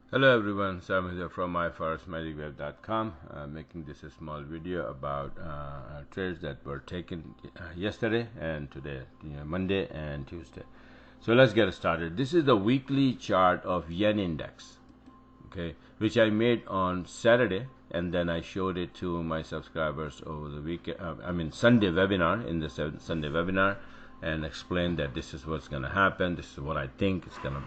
Hello everyone, Sam here from myforex.com. Making this a small video about trades that were taken yesterday and today, Monday and Tuesday. So let's get started. This is the weekly chart of yen index, okay, which I made on Saturday, and then I showed it to my subscribers over the weekend. Sunday webinar, in the Sunday webinar, and explained that this is what's going to happen. This is what I think is going to,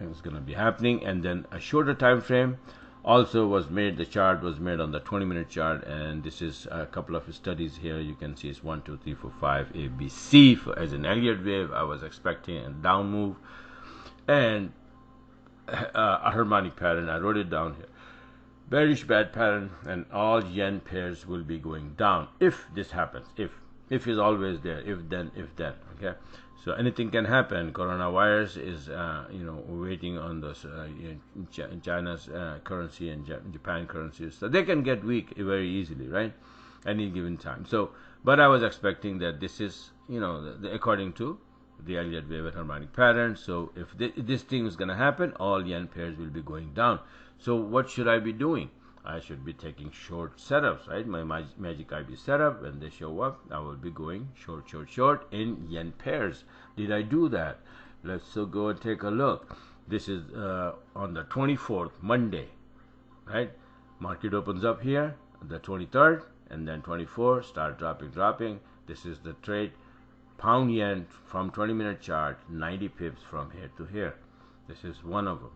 it's going to be happening. And then a shorter time frame also was made. The chart was made on the 20-minute chart, and this is a couple of studies here. You can see it's 1, 2, 3, 4, 5, A, B, C as an Elliott wave. I was expecting a down move and a harmonic pattern. I wrote it down here. Bearish bad pattern, and all yen pairs will be going down if this happens. If is always there. If then. Okay. So anything can happen. Coronavirus is, waiting on those China's currency and Japan currencies, so they can get weak very easily, right? Any given time. So, but I was expecting that this is, according to the Elliott wave and harmonic pattern. So if this thing is going to happen, all yen pairs will be going down. So what should I be doing? I should be taking short setups, right? My Magic IB setup, when they show up, I will be going short in yen pairs. Did I do that? Let's go and take a look. This is on the 24th, Monday, right? Market opens up here, the 23rd, and then 24, start dropping. This is the trade. Pound yen from 20-minute chart, 90 pips from here to here. This is one of them.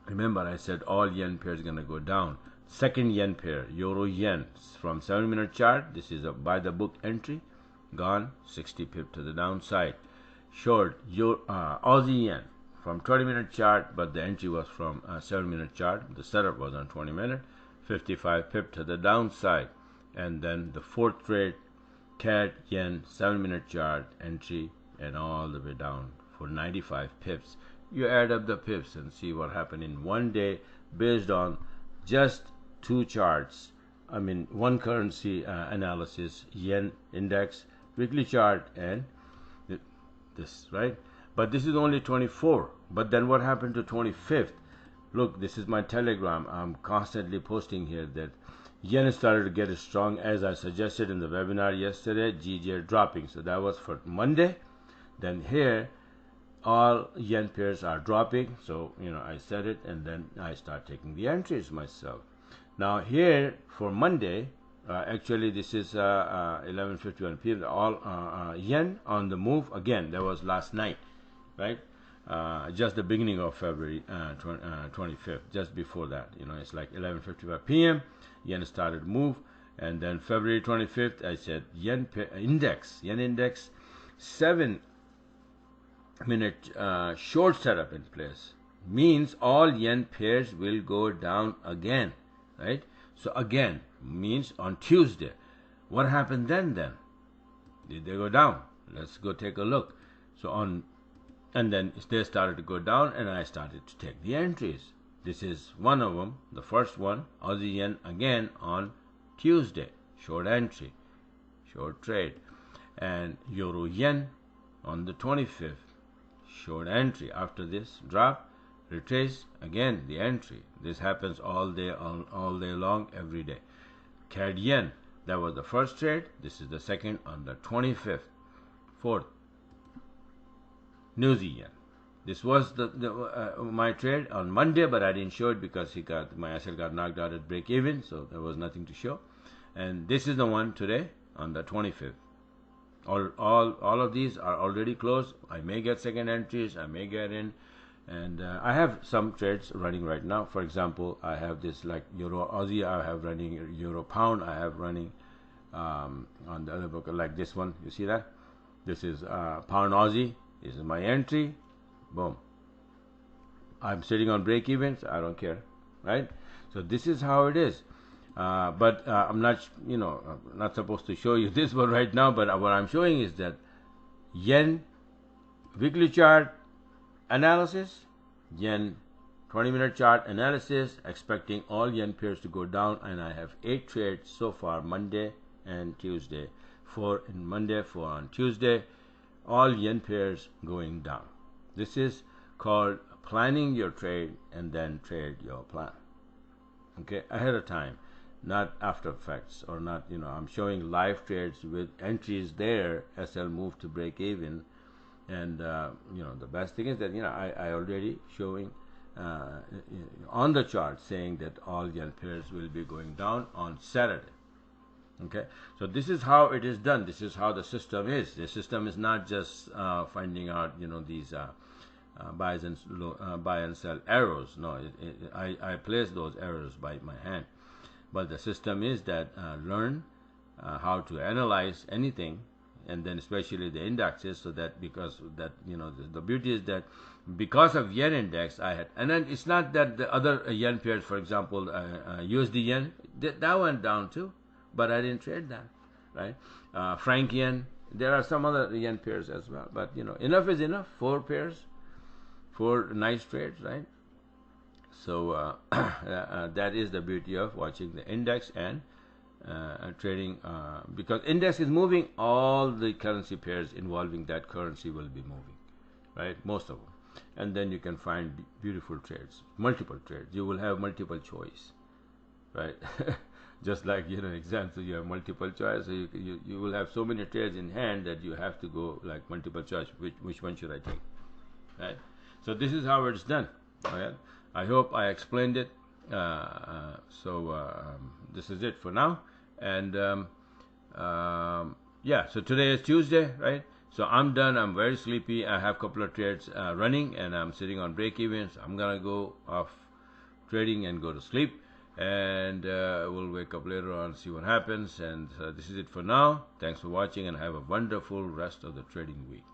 Remember, I said all yen pairs going to go down. Second yen pair, euro yen, from 7-minute chart. This is a by the book entry, gone 60 pip to the downside. Short Aussie yen from 20-minute chart, but the entry was from 7-minute chart. The setup was on 20-minute, 55 pip to the downside. And then the fourth trade, CAD yen 7-minute chart entry, and all the way down for 95 pips. You add up the pips and see what happened in one day based on just two charts. One currency analysis, yen index, weekly chart, and this, right? But this is only 24. But then what happened to 25th? Look, this is my Telegram. I'm constantly posting here that yen started to get strong as I suggested in the webinar yesterday. GJ dropping. So that was for Monday. Then here, all yen pairs are dropping, so I said it, and then I start taking the entries myself. Now here for Monday, actually this is 11:51 p.m. all yen on the move again. That was last night, right? Just the beginning of February 25th, just before that. It's like 11:55 p.m. yen started to move, and then February 25th I said yen index 7-minute short setup in place, means all yen pairs will go down again, right? So again means on Tuesday. What happened then? Did they go down? Let's go take a look. And then they started to go down, and I started to take the entries. This is one of them. The first one, Aussie yen again on Tuesday, short entry, short trade, and euro yen on the 25th. Short entry. After this drop, retrace again the entry. This happens all day long, every day. CAD yen, that was the first trade. This is the second on the 25th. Fourth, New Zealand. This was my trade on Monday, but I didn't show it because my asset got knocked out at break even, so there was nothing to show. And this is the one today on the 25th. All of these are already closed. I may get second entries, I may get in, and I have some trades running right now. For example, I have this like euro Aussie, I have running euro pound, I have running on the other book, like this one. You see that? This is pound Aussie. This is my entry. Boom. I'm sitting on break evens. I don't care, right? So this is how it is. But I'm not, not supposed to show you this one right now. But what I'm showing is that yen weekly chart analysis, yen 20-minute chart analysis, expecting all yen pairs to go down, and I have 8 trades so far, Monday and Tuesday. 4 in Monday, 4 on Tuesday. All yen pairs going down. This is called planning your trade and then trade your plan, okay, ahead of time, not after effects, or not, I'm showing live trades with entries there as they'll move to break even. And the best thing is that I already showing on the chart saying that all yen pairs will be going down on Saturday. Okay, so this is how it is done. This is how the system is. The system is not just finding out these buy and sell arrows. No, I place those arrows by my hand. But the system is that learn how to analyze anything, and then especially the indexes, so that because that the beauty is that because of yen index I had, and then it's not that the other yen pairs, for example USD yen, that went down too, but I didn't trade that, right? Franc yen, there are some other yen pairs as well, but enough is enough. 4 pairs, 4 nice trades, right? So that is the beauty of watching the index and trading, because index is moving, all the currency pairs involving that currency will be moving, right? Most of them. And then you can find beautiful trades, multiple trades. You will have multiple choice, right? Just like exams, so you have multiple choice, so you will have so many trades in hand that you have to go like multiple choice, which one should I take, right? So this is how it's done. Okay? I hope I explained it. This is it for now. And yeah, so today is Tuesday, right? So I'm done. I'm very sleepy. I have a couple of trades running, and I'm sitting on break even. So I'm gonna go off trading and go to sleep, and we'll wake up later on, see what happens. And this is it for now. Thanks for watching, and have a wonderful rest of the trading week.